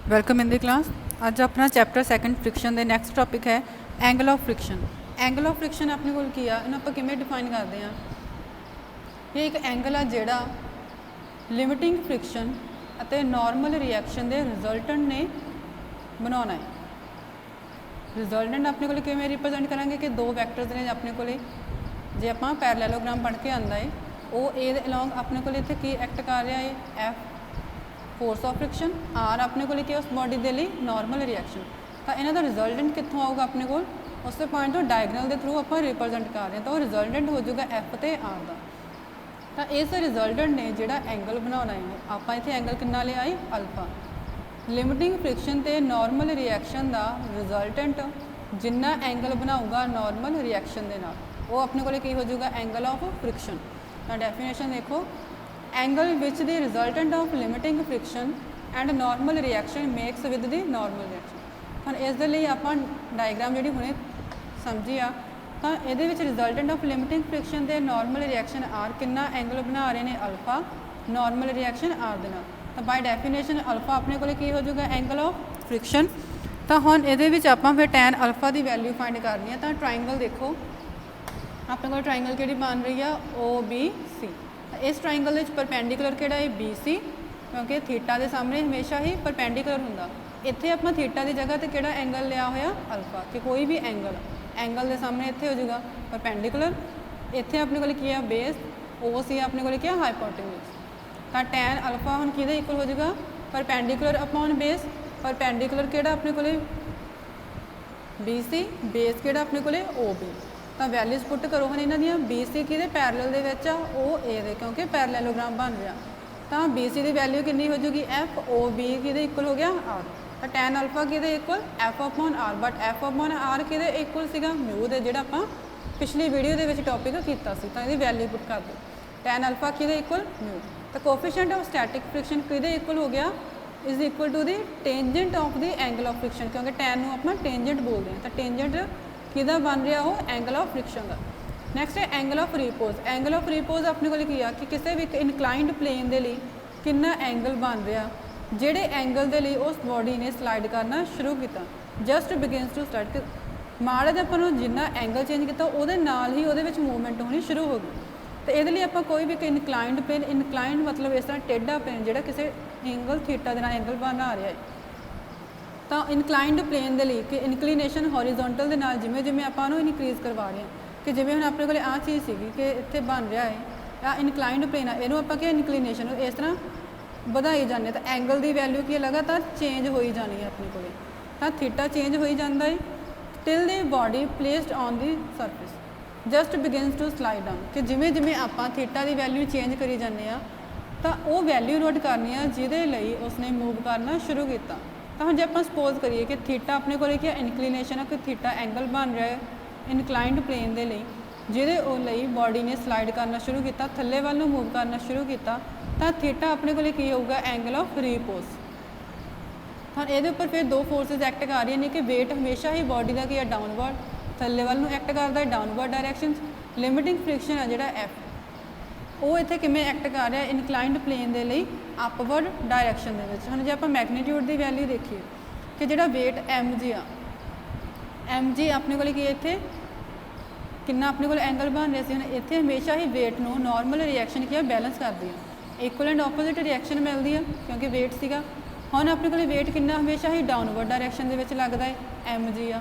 Welcome ਇਨ ਦੀ class. ਅੱਜ ਆਪਣਾ chapter second friction ਦੇ ਨੈਕਸਟ ਟੌਪਿਕ ਹੈ angle of friction. Angle of friction ਆਪਣੇ ਕੋਲ ਕੀ ਆ, ਇਹਨੂੰ ਆਪਾਂ ਕਿਵੇਂ ਡਿਫਾਈਨ ਕਰਦੇ ਹਾਂ। ਇਹ ਇੱਕ ਐਂਗਲ ਆ ਜਿਹੜਾ ਲਿਮਿਟਿੰਗ ਫ੍ਰਿਕਸ਼ਨ ਅਤੇ ਨਾਰਮਲ ਰਿਐਕਸ਼ਨ ਦੇ ਰਿਜ਼ਲਟੈਂਟ ਨੇ ਬਣਾਉਣਾ ਹੈ। ਰਿਜ਼ਲਟੈਂਟ ਆਪਣੇ ਕੋਲ ਕਿਵੇਂ ਰਿਪਰੈਜ਼ੈਂਟ ਕਰਾਂਗੇ ਕਿ ਦੋ ਵੈਕਟਰਸ ਨੇ ਆਪਣੇ ਕੋਲ, ਜੇ ਆਪਾਂ ਪੈਰਲੈਲੋਗ੍ਰਾਮ ਪੜ੍ਹ ਕੇ ਆਉਂਦਾ ਹੈ ਉਹ ए ਦੇ ਅਲੋਂਗ ਆਪਣੇ ਕੋਲ ਇੱਥੇ ਕੀ ਐਕਟ ਕਰ ਰਿਹਾ ਹੈ, F force of friction, R अपने को क्या उस बॉडी के लिए नॉर्मल रिएक्शन। तो इन्हों का रिजल्टेंट कितों आऊगा अपने को, उस पॉइंट तो डायगनल के थ्रू आप रिप्रजेंट कर रहे हैं, तो रिजल्टेंट हो जाएगा एफ तो आर का। तो इस रिजल्टेंट ने जोड़ा एंगल बनाना है, आप इतने एंगल कितना ले आए अल्फा। लिमिटिंग फ्रिक्शन तो नॉर्मल रिएक्शन का रिजल्टेंट जिन्ना एंगल बनाऊगा नॉर्मल रिएक्शन के नाल, वो अपने को की हो जाएगा एंगल ऑफ फ्रिक्शन। तो डेफिनेशन देखो, angle which the resultant of limiting friction and normal reaction makes with the normal reaction. हम इस लिए आप डायग्राम जी हमने समझी आ, तो ये रिजल्टेंट ऑफ लिमिटिंग फ्रिक्शन के नॉर्मल रिएक्शन आर कितना एंगल बना रहे हैं अल्फा, नॉर्मल रिएक्शन आर दे नाल। तो बाय डेफिनेशन अल्फा अपने को की हो जाएगा एंगल ऑफ फ्रिक्शन। तो हम ये आप फिर टैन अल्फा की वैल्यू फाइंड करनी है। तो ट्राइंगल देखो अपने को ट्राइंगल कि बन रही है ओ बी सी। इस ट्राइंगल परपेंडिकुलर कि है बी सी, क्योंकि थीटा के सामने हमेशा ही परपेंडिकुलर होंगे। इतने आप थीटा की जगह पर कि एंगल लिया हुआ अल्फा, कि कोई भी एंगल के सामने इतने हो जाएगा परपेंडिकुलर। इतने अपने को की बेस, ओ सी अपने को क्या हाइपोटेन्यूज। तो टैन अल्फा हम कि इक्वल हो जाएगा परपेंडिकुलर अपॉन बेस। परपेंडिकुलर कि अपने को बी सी, बेस कि अपने को ओ बी। तो वैल्यूज पुट करो हम इन्हों दी, बी सी कि पैरल ओ ए दे, क्योंकि पैरलैलोग्राम बन रहा। तो बी सी की वैल्यू कितनी हो जाएगी एफ, ओ बी कि इक्वल हो गया आर। तो टैन अल्फा कि equal F upon R, but F upon R कि इक्वल सीगा म्यू दे, जो आप पिछली वीडियो के टॉपिक किया। तो ये वैल्यू पुट कर दो, टैन अल्फा कि इक्वल म्यू। तो कोफिशिएंट ऑफ स्टैटिक फ्रिक्शन कि इक्वल हो गया is equal to the tangent of the angle of friction, क्योंकि टैन को अपना टेंजेंट बोलते हैं। तो टेंजेंट किदा बन रहा हो एंगल ऑफ फ्रिक्शन का। नैक्सट है angle of repose. Angle of repose अपने को की कि किसी भी इनकलाइंड प्लेन के लिए कितना एंगल बन रहा, जेडे एंगल के लिए उस बॉडी ने स्लाइड करना शुरू किया, जस्ट बिगिनस टू स्टार्ट। माड़ा जिहा अपन जिन्ना एंगल चेंज किया वो ही वो मूवमेंट होनी शुरू हो गई। तो ये लिए आप कोई भी इनकलाइंड प्लेन, इनकलाइंड मतलब इस तरह टेढ़ा प्लेन जो किसी एंगल थीटा के एंगल बना रहा है। तो इनकलाइंड प्लेन के लिए कि इनकलीनेशन हॉरिजोंटल के नाल जिमें जिमें आप इनक्रीज़ करवा रहे हैं, कि जिमें हम अपने को आ चीज़ सी कि इतने बन रहा है आ इनकलाइंड प्लेन है, इनू आप इनकलीनेशन इस तरह बढ़ाई जाने। तो एंगल की वैल्यू की लगातार चेंज हो ही जानी है अपने को। तो थीटा चेंज हो ही जाता है till the body placed on the surface just begins to slide down, कि जिमें जिमें आप थीटा की वैल्यू चेंज करी जाने तो वो वैल्यू नोट करनी है जिहदे लई उसने मूव करना शुरू किया। तो हम जो आप सपोज करिए कि थीटा अपने को क्या इनकलीनेशन है, कि थीटा एंगल बन रहा है इनकलाइंड प्लेन के लिए, जिहदे बॉडी ने स्लाइड करना शुरू किया, थल्ले वाल नूं मूव करना शुरू किया। तो थीटा अपने को की होगा एंगल ऑफ रिपोज। तो ये उपर फिर दो फोर्सिस एक्ट कर रही हैं कि वेट हमेशा ही बॉडी का की है डाउनवर्ड, थल्ले वाल नूं एक्ट करता है डाउनवर्ड डायरैक्शन। लिमिटिंग फ्रिक्शन है जोड़ा एफ, वो इतने किमें एक्ट कर रहा है इनकलाइंड प्लेन के लिए अपवर्ड डायरैक्शन के। हम जो आप मैगनीट्यूड की वैल्यू देखिए कि जो वेट एम जी आ, एम जी अपने को इतने कितना अपने को एंगल बन रहा है। इतने हमेशा ही वेट को नॉर्मल रिएक्शन की बैलेंस करती है, इक्वल एंड ऑपोजिट रिएक्शन मिलती है क्योंकि वेट सीगा। हम अपने को वेट कितना हमेशा ही डाउनवर्ड डायरैक्शन के लगता है एम जी आ।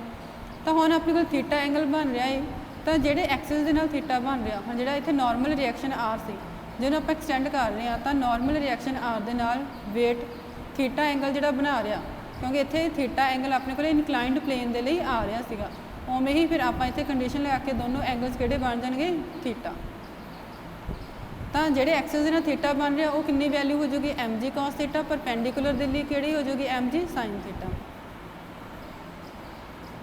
तो हम अपने को थीटा एंगल बन रहा है, तो जोड़े एक्सिस के नाल थीटा बन रहा हम जो इतने नॉर्मल रिएक्शन आर से जो आप एक्सटेंड कर रहे हैं, तो नॉर्मल रिएक्शन आर के नाल वेट थीटा एंगल जो बना रहा, क्योंकि इतने थीटा एंगल अपने को इनकलाइंड प्लेन के लिए आ रहा सीगा। उवें ही फिर आप इतने कंडीशन लगा के दोनों एंगल्स किहड़े बन जाएंगे थीटा। तो जोड़े एक्सिस के नाल थीटा बन रहा वो कितनी वैल्यू हो जाएगी M G cos theta, perpendicular के लिए किहड़ी हो जाएगी M G sine theta.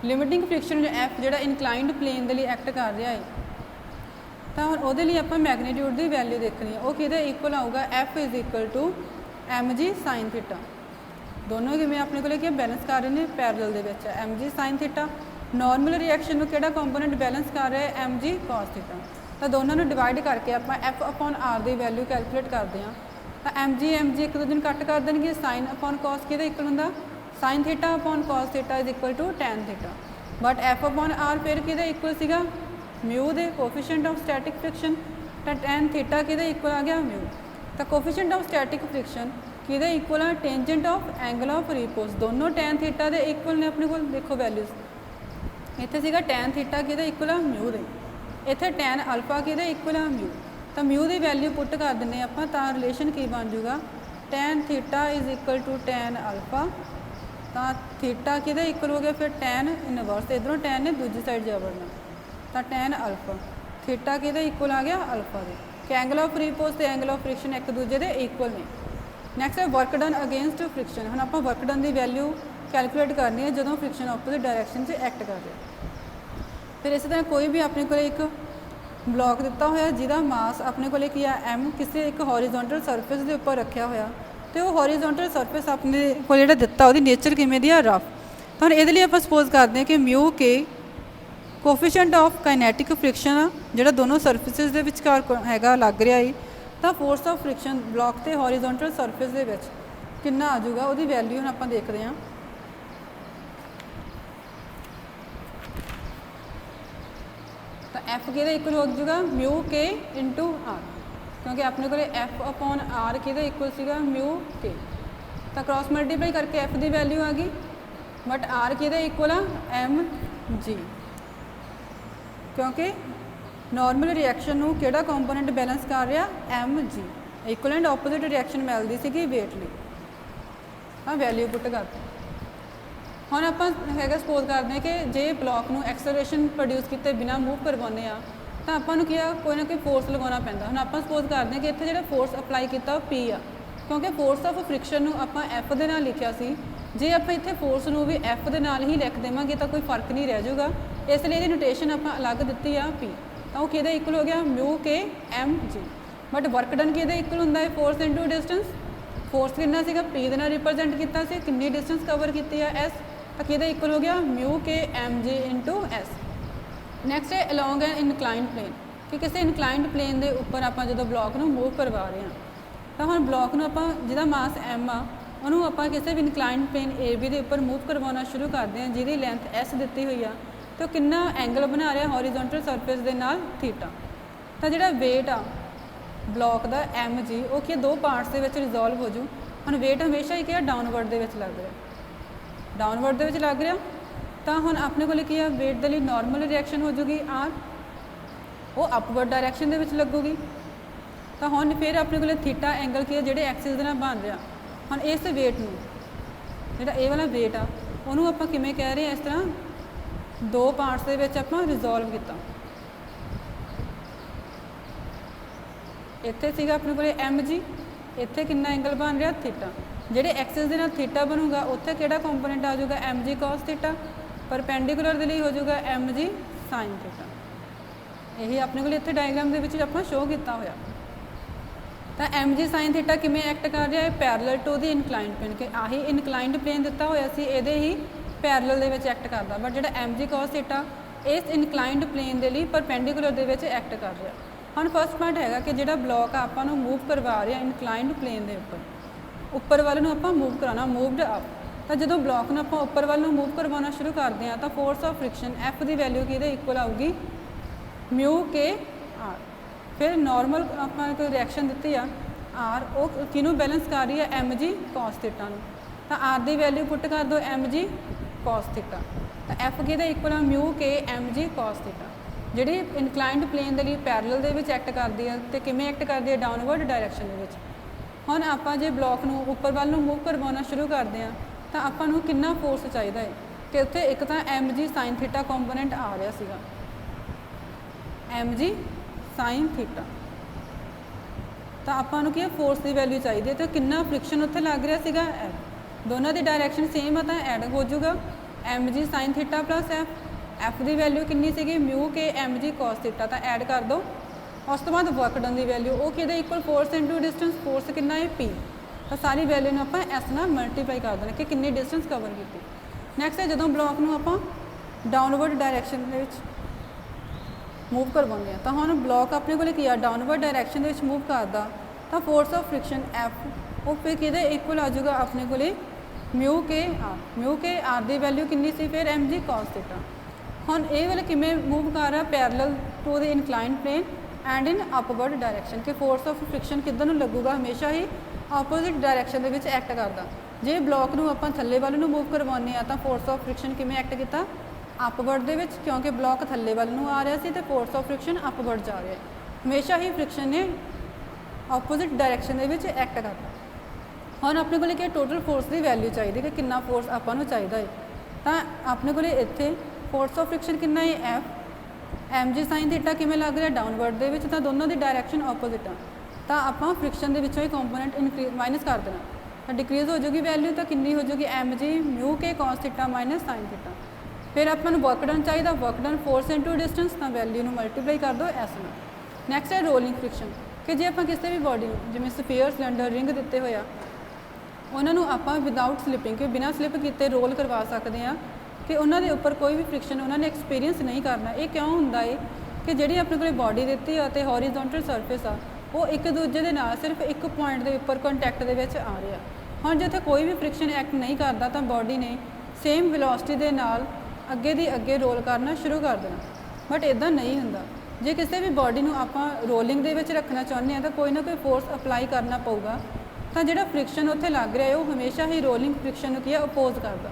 Limiting friction जो एफ जो इनकलाइंड प्लेन के लिए एक्ट कर रहा है, तो हम वो आप मैगनीट्यूड की वैल्यू देखनी है, वो कि इक्वल आऊगा F is equal to M G sine theta. दोनों किमें अपने को क्या बैलेंस कर रहे हैं पैरल के M G sine theta. Normal reaction को किहड़ा कंपोनेंट बैलेंस कर रहा है एम जी कॉस थीटा। तो दोनों डिवाइड करके आप एफ अपॉन आर की वैल्यू कैलकुलेट करते हैं। तो एम जी एक दूसरे कट कर देंगे, साइन अपॉन कॉस कि इक्वल होंगे sine theta upon cos theta is equal to tan theta, but F upon R फिर किहदे इक्वल सीगा म्यू दे कोफिशिएंट ऑफ स्टैटिक फ्रिक्शन, तो टैन थीटा किहदे इक्वल आ गया म्यू। तो कोफिशिएंट ऑफ स्टैटिक फ्रिक्शन किहदे इक्वल आ tangent of angle of repose, दोनों टैन थीटा दे इक्वल ने अपने कोल। देखो वैल्यूज इत्थे सीगा टैन थीटा किहदे इक्वल आ म्यू दे, इत्थे टैन अल्फा किहदे इक्वल आ म्यू। तो म्यू की वैल्यू पुट कर दें आप, तो रिलेशन की बन जूगा tan theta is equal to tan alpha, तो थीटा किहदे इक्वल हो गया फिर टैन इनवर्स, इधरों टैन ने दूजी साइड जा बढ़ना, तो टैन अल्फा थीटा किहदे इक्वल आ गया अल्फा दे, कि एंगल ऑफ रिपोज तो एंगल ऑफ फ्रिक्शन एक दूजे के इक्वल ने। नैक्सट है वर्क डन अगेंस्ट फ्रिक्शन, हम आप वर्क डन की वैल्यू कैलकुलेट करनी है जो फ्रिक्शन ऑपोजिट डायरैक्शन से एक्ट कर रहे। फिर इस तरह कोई भी अपने को एक ब्लॉक दिता होया जिहदा मास अपने को की आ एम, किसी एक हॉरिजोंटल सरफेस के उपर रखा होया, तो वो हॉरिजोंटल सरफेस अपने को जिहड़ा दिता उसकी नेचर किवें दी आ रफ। तो ये लिए आप सपोज करते हैं कि म्यू के कोफिशिएंट ऑफ काइनैटिक फ्रिक्शन आ जिहड़ा दोनों सरफेसिस के विचकार हैगा लग रहा है, तो फोर्स ऑफ फ्रिक्शन ब्लॉक के हॉरिजोंटल सरफेस के विच कितना आ जाऊगा, वो वैल्यू हम आप देखते हैं। तो एफ किहदे इक्वल हो जाऊगा म्यू के इंटू आर, क्योंकि अपने को एफ अपॉन आर किहदे इक्वल सीगा म्यू के, तो क्रॉस मल्टीप्लाई करके एफ की वैल्यू आ गई, बट आर किहदे इक्वल आ एम जी, क्योंकि नॉर्मल रिएक्शन नूं किहड़ा कंपोनेंट बैलेंस कर रहा M G, equal and opposite reaction मिलती सी वेट लई। हाँ वैल्यू पुट करते हम आप सपोज करते हैं कि जे ब्लॉक में एक्सलरेशन प्रोड्यूस किए बिना मूव करवाने आ, तो आपको कोई ना कोई फोर्स लगाना पैंदा। हम आप सपोज करते हैं कि इत्थे जो फोर्स अप्लाई किया पी आ, क्योंकि फोर्स ऑफ फ्रिक्शन आप एफ के नाल लिखिया सी, जे आप इत्थे फोर्स नूं भी एफ के नाल ही लिख देवांगे तो कोई फर्क नहीं रह जाऊगा, इसलिए नोटेशन आप अलग दी आ पी, तो वह किहदे इक्वल हो गया म्यू के M G. But work done किहदे इक्वल हुंदा है फोर्स इंटू डिस्टेंस, फोर्स कितना सीगा पी दे नाल रिप्रजेंट किया सी, कितनी डिस्टेंस कवर की है एस, तो किहदे इक्वल हो गया म्यू के M G into S. Next है अलोंग एन इनकलाइंड प्लेन, कि किसी इनकलाइंड प्लेन के उपर आप जो ब्लॉक में मूव करवा रहे हैं, तो हम ब्लॉक में आप जिहदा मास एम आ उन्होंने आप किसी भी इनकलाइंड प्लेन ए बी के उपर मूव करवाना शुरू करते हैं, जिहदी लेंथ एस दी हुई आ, तो कितना एंगल बना रहा हॉरिजोंटल सरफेस के नाल थीटा। तो जिहड़ा वेट आ ब्लॉक का एम जी वो कि दो पार्ट्स के रिजोल्व हो जू, हम वेट हमेशा ही क्या डाउनवर्ड के लग रहा, डाउनवर्ड के लग रहा, तो हम अपने को क्या वेट के लिए नॉर्मल रिएक्शन हो जूगी आर, वो अपवर्ड डायरैक्शन के लगूगी। तो हम फिर अपने को थीटा एंगल की जोड़े एक्सिस के बन रहा, हम इस वेट में जोड़ा ये वाला वेट आ उन्होंने आप किमें कह रहे हैं, इस तरह दो पार्ट्स के आप रिजोल्व किया। इत्थे सीगा अपने को एम जी, इत्थे कितना एंगल बन रहा थीटा, जेडे एक्सिस के नाल थीटा बनूगा उत्थे किहड़ा कंपोनेंट आ जाऊगा M G cos theta, perpendicular के लिए हो जाऊगा एम जी साइन थीटा। यही अपने को इत्थे डायग्राम के विच आपां शो किया होया। तो एम जी साइन थीटा किमें एक्ट कर रहा है parallel to the inclined plane, कि आही इनकलाइंड प्लेन दिता होया सी इहदे ही पैरलल दे विच एक्ट करता, बट जिहड़ा एम जी कॉस थीटा इस इनकलाइंड प्लेन के लिए परपेंडिकुलर दे विच एक्ट कर रहा। हम फर्स्ट पॉइंट है कि जिहड़ा ब्लॉक आपां नूं मूव करवा रहे हैं इनकलाइंड प्लेन के उपर वाले नूं आपां मूव कराना मूवड अप, तो जो ब्लॉक नूं आपां उपर वाल नूं मूव करवाना शुरू करते हैं तो फोर्स ऑफ फ्रिक्शन एफ की वैल्यू किहदे इक्वल आऊगी म्यू के आर। फिर नॉर्मल आपां कोई रिएक्शन दी आ आर, वो किनू बैलेंस कर रही है एम जी कॉस थीटा नूं, तो आर की वैल्यू पुट कर दो एम जी कॉस थीटा, तो एफ किहदे इक्वल आ म्यू के एम जी कॉस थीटा, जिहड़ी इनकलाइंड प्लेन के लिए पैरलल दे विच एक्ट करती है, तो किमें एक्ट करती है डाउनवर्ड डायरैक्शन दे विच। हुण आपां जे ब्लॉक नूं उपर वाल नूं मूव करवाना शुरू करते हैं तो आपां नूं कितना फोर्स चाहिए है, कि उत्थे एक तो M G sine theta component आ रहा सीगा एम जी साइन थीटा, तो आपां नूं की फोर्स की वैल्यू चाहिए, तो कितना फ्रिक्शन उत्थे लग रहा सीगा एफ, दोनों की डायरैक्शन सेम है तो ऐड हो जाऊगा M G sine theta plus F, F की वैल्यू कितनी सी म्यू के एम जी कॉस थीटा, तो ऐड कर दो। उस तो बाद वर्क डन की वैल्यू वो कि equal force into distance, force कितना है पी, तो सारी वैल्यू में आप एस नाल मल्टीप्लाई कर देना कि कितनी डिस्टेंस कवर की। नैक्सट है जो ब्लॉक में आप डाउनवर्ड डायरैक्शन मूव करवाने तो हम ब्लॉक अपने को किया डाउनवर्ड डायरैक्शन मूव करता, तो फोर्स ऑफ फ्रिक्शन एफ वो फिर कि इक्वल आ जाऊगा अपने को म्यू के आर की वैल्यू कितनी सी फिर एम जी कॉस थीटा। हुण ये वाले किमें मूव कर रहा parallel to the incline plane and in upward direction कि फोर्स ऑफ फ्रिक्शन किधर नूं लगूगा हमेशा ही ऑपोजिट डायरैक्शन दे विच एक्ट करदा। जे ब्लॉक नूं आपां थल्ले वाल नूं मूव करवाउने आ तां फोर्स ऑफ फ्रिक्शन किमें एक्ट कीता अपवर्ड दे विच, क्योंकि ब्लॉक थल्ले वाल नूं आ रहा सी ते फोर्स ऑफ फ्रिक्शन अपवर्ड जा रहा है। हमेशा ही फ्रिक्शन ने ऑपोजिट डायरैक्शन दे विच एक्ट करता। हुण अपने कोल कि टोटल फोर्स की वैल्यू चाहिए कि कितना फोर्स आपां नूं चाहिदा है, तां अपने कोल इत्थे फोर्स ऑफ फ्रिक्शन कितना है F M G sine theta किमें लग रहा डाउनवर्ड दे विच, तां दोनों की डायरैक्शन ऑपोजिट आ, तां आपां फ्रिक्शन दे विचों ही कंपोनेंट इनक्रीज माइनस कर देना, तो डिक्रीज हो जाएगी वैल्यू, तो कितनी हो जाएगी एम जी म्यू के cos theta minus sine theta. फिर आपां नूं वर्क डन चाहिए, work done force into distance, तां वैल्यू नूं मल्टीप्लाई कर दो एस नाल। नैक्सट है रोलिंग फ्रिक्शन कि जे आपां किसी भी बॉडी जिवें स्फीयर सिलेंडर रिंग दिते होया उन्होंने आपां विदाउट स्लिपिंग कि बिना स्लिप किए रोल करवा सकते हैं कि उन्होंने उपर कोई भी फ्रिक्शन उन्होंने एक्सपीरियंस नहीं करना। ये क्यों होंदा है कि जिहड़ी अपने कोल बॉडी दित्ती है तो हॉरीजोंटल सरफेस आ वो एक दूजे के नाल सिर्फ एक पॉइंट के उपर कंटैक्ट दे विच आ रहा। हुण जिथे कोई भी फ्रिक्शन एक्ट नहीं करता तो बॉडी ने सेम वेलोसिटी के नाल अगे दी अगे रोल करना शुरू कर देना, बट इदां नहीं हुंदा। जे किसी भी बॉडी नूं आपां रोलिंग दे विच रखना चाहुंदे हां तो कोई ना कोई फोर्स अप्लाई करना पऊगा, तो जिहड़ा फ्रिक्शन उत्थे लग रहा है वो हमेशा ही रोलिंग फ्रिक्शन नूं की अपोज करदा।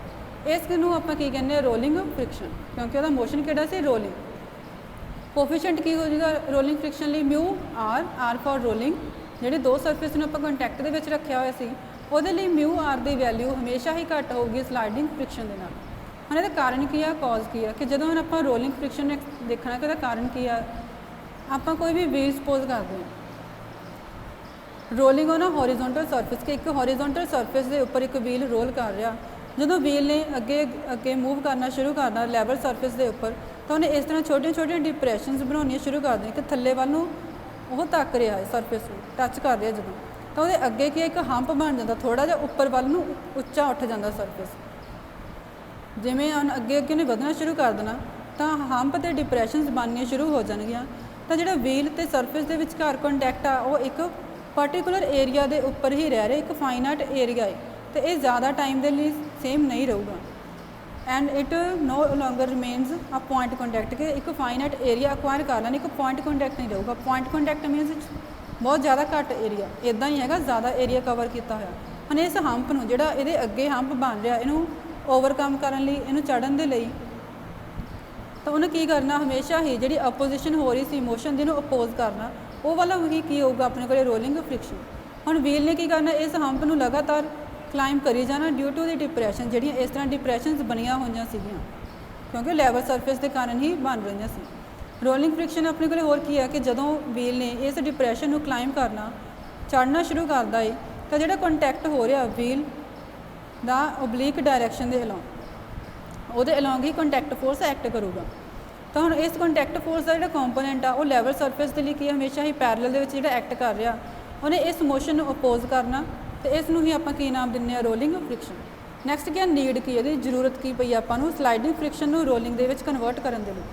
इस नूं आपां की कहने आ रोलिंग फ्रिक्शन, क्योंकि वह मोशन किहड़ा सी रोलिंग। कोफिशिएंट की हो जाएगा रोलिंग फ्रिक्शन लिए म्यू आर फॉर रोलिंग, जिहड़ी दो सरफेस नूं आपां कंटैक्ट दे विच रखिया होया सी उहदे लई म्यू आर की वैल्यू हमेशा ही घट होगी स्लाइडिंग फ्रिक्शन दे नाल। हुण इहदा कारण की है कॉज की है कि जदों हुण आपां रोलिंग फ्रिक्शन देखना कि इहदा कारण की है, आपां कोई भी व्हील सपोज करते हैं रोलिंग हो ना हॉरीजोंटल सरफेस कि एक हॉरीजोंटल सरफेस के उपर एक व्हील रोल कर रहा, जो व्हील ने अगे अगे मूव करना शुरू करना लैवल सरफेस के उपर तो उन्हें इस तरह छोटिया छोटिया डिप्रैशनस बनानिया शुरू कर दी कि थल्ले वाल नूं वो तक रहा है सरफेस को टच कर रहा जो, तो वो अगे की एक हंप बन जाता थोड़ा जिहा उपर वाल नूं उच्चा उठ जाता सरफेस। जिमें अगे अगे उन्हें वधना शुरू कर देना तो हंप तो डिप्रैशनस बननिया शुरू हो जाएगियां, तो जो व्हील तो सरफेस के विचकार कंटैक्ट आ वो एक पर्टिकुलर एरिया के उपर ही रह रहे, एक फाइनाइट एरिया है, तो ये ज़्यादा टाइम के लिए सेम नहीं रहूगा and it no longer remains a point contact कि एक फाइनाइट एरिया अक्वायर कर लेना, एक पॉइंट कंटैक्ट नहीं रहूगा। पॉइंट कंटैक्ट मीनस बहुत ज़्यादा घट एरिया, इदा ही है ज़्यादा एरिया कवर किया होया। हुण इस हंप नूं जिहड़ा इहदे अगे हंप बन रहा इनू ओवरकम करन लई इनू चढ़न दे लई तो उन्हें की करना हमेशा ही जिहड़ी अपोजिशन हो रही सी मोशन जिन्हों अपोज करना वो वाला वही की होगा अपने को रोलिंग फ्रिक्शन। हुण व्हील ने की करना इस हंप नूं लगातार क्लाइंब करी जाना ड्यू टू द डिप्रैशन जिहड़ियां इस तरह डिप्रैशनस बनिया हुई सीगियां क्योंकि लैवल सरफेस के कारण ही बन रही सी। रोलिंग फ्रिक्शन अपने को होर की है कि जदों व्हील ने इस डिप्रैशन नूं क्लाइंब करना चढ़ना शुरू करता है तो जिहड़ा कंटैक्ट हो रहा व्हील दा ओबलीक डायरैक्शन के अलॉन्ग वो अलॉन्ग ही कंटैक्ट फोर्स एक्ट करूगा। तो हुण इस कंटैक्ट फोर्स का जो कंपोनेंट आ वो लैवल सरफेस के लिए की हमेशा ही पैरेलल दे विच जिहड़ा एक्ट कर रहा उन्हें इस मोशन अपोज करना, तो इस नूं ही आपां की नाम दिंदे आ रोलिंग फ्रिक्शन। नैक्सट क्या नीड की है जरूरत की पई आपां नूं स्लाइडिंग फ्रिक्शन नूं रोलिंग दे विच कन्वर्ट करन दे लई।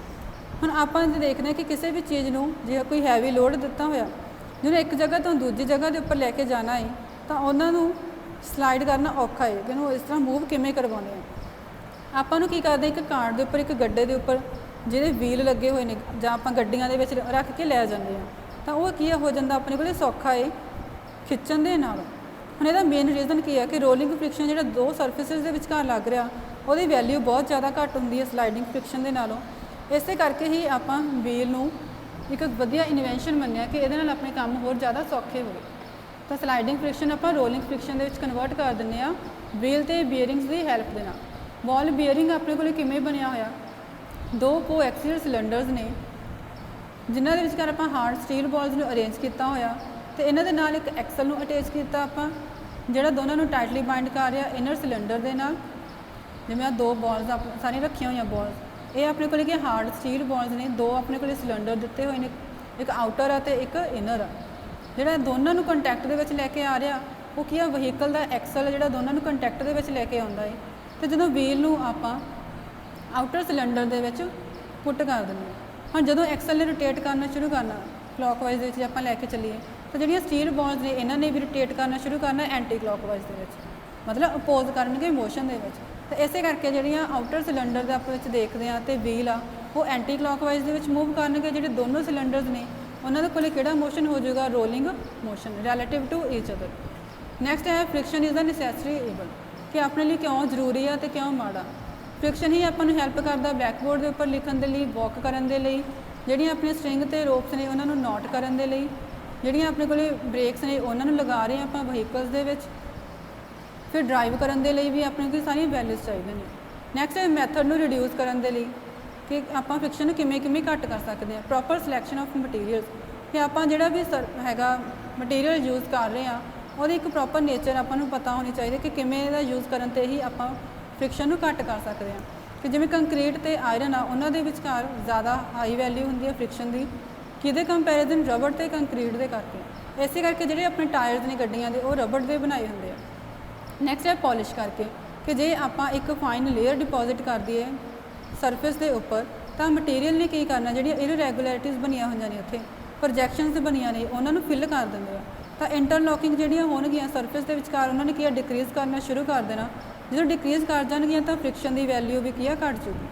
हुण आपां देखते हैं कि किसी भी चीज़ नूं जे कोई हैवी लोड दिता होया जिन्हें एक जगह तो दूजी जगह के उपर लैके जाना है तो उन्होंने स्लाइड करना औखा है कि उन्होंने इस तरह मूव किमें करवाने हैं। आपां नूं की करदे एक कार्ड के उपर एक गड्ढे के उपर जिहदे व्हील लगे हुए ने जां आपां गड्डियां दे विच रख के लै जांदे आ तो वो की हो जाता अपने को सौखा है खिच्चण दे नाल। हुण इहदा मेन रीजन की है कि रोलिंग फ्रिक्शन जिहड़ा दो सरफेसिस के विचकार लग रहा उसकी वैल्यू बहुत ज़्यादा घट होंदी है स्लाइडिंग फ्रिक्शन के नालों। इस करके ही आपां व्हील नूं एक वधिया इन्वेंशन मन्निया कि इहदे नाल अपने काम होर ज़्यादा सौखे होए। तो स्लाइडिंग फ्रिक्शन आपां rolling friction they which convert कर दिंदे आ व्हील ते बीयरिंग्स की हैल्प दे नाल। बॉल बीयरिंग अपने को किमें बनिया होया दो कोएक्सियल सिलेंडर्स ने जिन्हां दे विचकार आपां हार्ड स्टील बॉल्स नूं अरेंज किया होया तो इन्हां दे नाल एक एक्सल नूं अटैच किया आपां जिहड़ा दोनों नूं टाइटली बाइंड कर रहा इनर सिलेंडर दे नाल। जिवें दो बॉल्स सारी रखिया हुई बॉल्स ये अपने को हार्ड स्टील बॉल्स ने दो अपने को सिलेंडर दिते हुए हैं एक आउटर आ तो एक इनर आ जिहड़ा दोनों नूं कंटैक्ट दे विच लैके आ रहा वो की वहीकल का एक्सल जिहड़ा दोनों नूं कंटैक्ट दे विच लैके आउंदा है। तो जो व्हील नूं आपां outer cylinder they which put कर दिंदे हाँ जो एक्सल ने रोटेट करना शुरू करना क्लॉकवाइज आप लैके चलीए तो जो स्टील बॉल्स ने इन्होंने भी रोटेट करना शुरू करना एंटी क्लॉकवाइज मतलब ਅਪੋਜ਼ ਕਰਨਗੇ ਮੋਸ਼ਨ ਦੇ ਵਿੱਚ। ਤੇ ਇਸੇ ਕਰਕੇ ਜਿਹੜੀਆਂ ਆਊਟਰ ਸਿਲੰਡਰ ਦੇ ਆਪਾਂ ਵਿੱਚ ਦੇਖਦੇ ਹਾਂ ਤੇ ਵੀਲ ਆ ਉਹ ਐਂਟੀ ਕਲੌਕਵਾਈਜ਼ ਦੇ ਵਿੱਚ ਮੂਵ ਕਰਨਗੇ। ਜਿਹੜੇ ਦੋਨੋਂ ਸਿਲੰਡਰਸ ਨੇ ਉਹਨਾਂ ਦੇ ਕੋਲੇ ਕਿਹੜਾ ਮੋਸ਼ਨ ਹੋ ਜਾਊਗਾ, rolling motion relative to each other. Next ਹੈ friction is the necessary evil, ਕਿ ਆਪਣੇ ਲਈ ਕਿਉਂ ਜ਼ਰੂਰੀ ਆ ਤੇ ਕਿਉਂ ਮਾੜਾ। ਫ੍ਰਿਕਸ਼ਨ ਹੀ ਆਪਾਂ ਨੂੰ ਹੈਲਪ ਕਰਦਾ ਬਲੈਕਬੋਰਡ ਦੇ ਉੱਪਰ ਲਿਖਣ ਦੇ ਲਈ, ਵਾਕ ਕਰਨ ਦੇ ਲਈ, ਜਿਹੜੀਆਂ ਆਪਣੀਆਂ ਸਟਰਿੰਗ ਤੇ ਰੋਪਸ ਨੇ ਉਹਨਾਂ ਨੂੰ ਨੋਟ ਕਰਨ ਦੇ ਲਈ, ਜਿਹੜੀਆਂ ਆਪਣੇ ਕੋਲੇ ਬ੍ਰੇਕਸ ਨੇ ਉਹਨਾਂ ਨੂੰ ਲਗਾ ਰਹੇ ਆਪਾਂ ਵਹੀਕਲਸ ਦੇ ਵਿੱਚ, ਫਿਰ ਡਰਾਈਵ ਕਰਨ ਦੇ ਲਈ ਵੀ ਆਪਣੇ ਕੋਲ ਸਾਰੀਆਂ ਵੈਲਿਊਜ਼ ਚਾਹੀਦੀਆਂ ਨੇ। ਨੈਕਸਟ ਹੈ ਮੈਥਡ ਨੂੰ ਰਿਡਿਊਸ ਕਰਨ ਦੇ ਲਈ, ਕਿ ਆਪਾਂ ਫ੍ਰਿਕਸ਼ਨ ਨੂੰ ਕਿਵੇਂ ਘੱਟ ਕਰ ਸਕਦੇ ਹਾਂ। ਪ੍ਰੋਪਰ ਸਿਲੈਕਸ਼ਨ ਆਫ ਮਟੀਰੀਅਲਸ, ਕਿ ਆਪਾਂ ਜਿਹੜਾ ਵੀ ਹੈਗਾ ਮਟੀਰੀਅਲ ਯੂਜ਼ ਕਰ ਰਹੇ ਹਾਂ ਉਹਦੀ ਇੱਕ ਪ੍ਰੋਪਰ ਨੇਚਰ ਆਪਾਂ ਨੂੰ ਪਤਾ ਹੋਣੀ ਚਾਹੀਦੀ ਕਿ ਕਿਵੇਂ ਇਹਦਾ ਯੂਜ਼ ਕਰਨ 'ਤੇ ਹੀ ਆਪਾਂ ਫ੍ਰਿਕਸ਼ਨ ਨੂੰ ਘੱਟ ਕਰ ਸਕਦੇ ਹਾਂ। ਕਿ ਜਿਵੇਂ ਕੰਕਰੀਟ ਤੇ ਆਇਰਨ ਆ ਉਹਨਾਂ ਦੇ ਵਿਚਕਾਰ ਜ਼ਿਆਦਾ ਹਾਈ ਵੈਲਿਊ ਹੁੰਦੀ ਹੈ ਫ੍ਰਿਕਸ਼ਨ ਦੀ, ਕਿਹਦੇ ਕੰਪੈਰੀਜ਼ਨ ਰਬੜ ਤੇ ਕੰਕਰੀਟ ਦੇ ਕਰਕੇ। ਇਸੇ ਕਰਕੇ ਜਿਹੜੇ ਆਪਣੇ ਟਾਇਰਸ ਨੇ ਗੱਡੀਆਂ ਦੇ ਉਹ ਰਬੜ ਦੇ ਬਣਾਏ ਹੁੰਦੇ ਆ। ਨੈਕਸਟ ਹੈ ਪੋਲਿਸ਼ ਕਰਕੇ, ਕਿ ਜੇ ਆਪਾਂ ਇੱਕ ਫਾਈਨ ਲੇਅਰ ਡਿਪੋਜ਼ਿਟ ਕਰ ਦਈਏ ਸਰਫੇਸ ਦੇ ਉੱਪਰ ਤਾਂ ਮਟੀਰੀਅਲ ਨੇ ਕੀ ਕਰਨਾ, ਜਿਹੜੀਆਂ ਇਰਰੈਗੂਲੈਰਿਟੀਜ਼ ਬਣੀਆਂ ਹੋਈਆਂ ਨੇ ਉੱਥੇ, ਪ੍ਰੋਜੈਕਸ਼ਨਸ ਬਣੀਆਂ ਨੇ ਉਹਨਾਂ ਨੂੰ ਫਿਲ ਕਰ ਦਿੰਦੇ ਆ। ਤਾਂ ਇੰਟਰਲੋਕਿੰਗ ਜਿਹੜੀਆਂ ਹੋਣਗੀਆਂ ਸਰਫੇਸ ਦੇ ਵਿਚਕਾਰ ਉਹਨਾਂ ਨੇ ਕੀ ਆ ਡਿਕਰੀਜ਼ ਕਰਨਾ ਸ਼ੁਰੂ ਕਰ ਦੇਣਾ। ਜਦੋਂ ਡਿਕਰੀਜ਼ ਕਰ ਜਾਣਗੀਆਂ ਤਾਂ ਫ੍ਰਿਕਸ਼ਨ ਦੀ ਵੈਲਿਊ ਵੀ ਕੀ ਆ ਘੱਟ ਜੂਗੀ।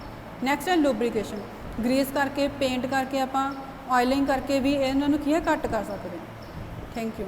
ਨੈਕਸਟ ਹੈ ਲੂਬਰੀਕੇਸ਼ਨ, ਗਰੀਸ ਕਰਕੇ, ਪੇਂਟ ਕਰਕੇ, ਆਪਾਂ ਆਇਲਿੰਗ ਕਰਕੇ ਵੀ ਇਹਨਾਂ ਨੂੰ ਕੀ ਆ ਘੱਟ ਕਰ ਸਕਦੇ ਹਾਂ। Thank you.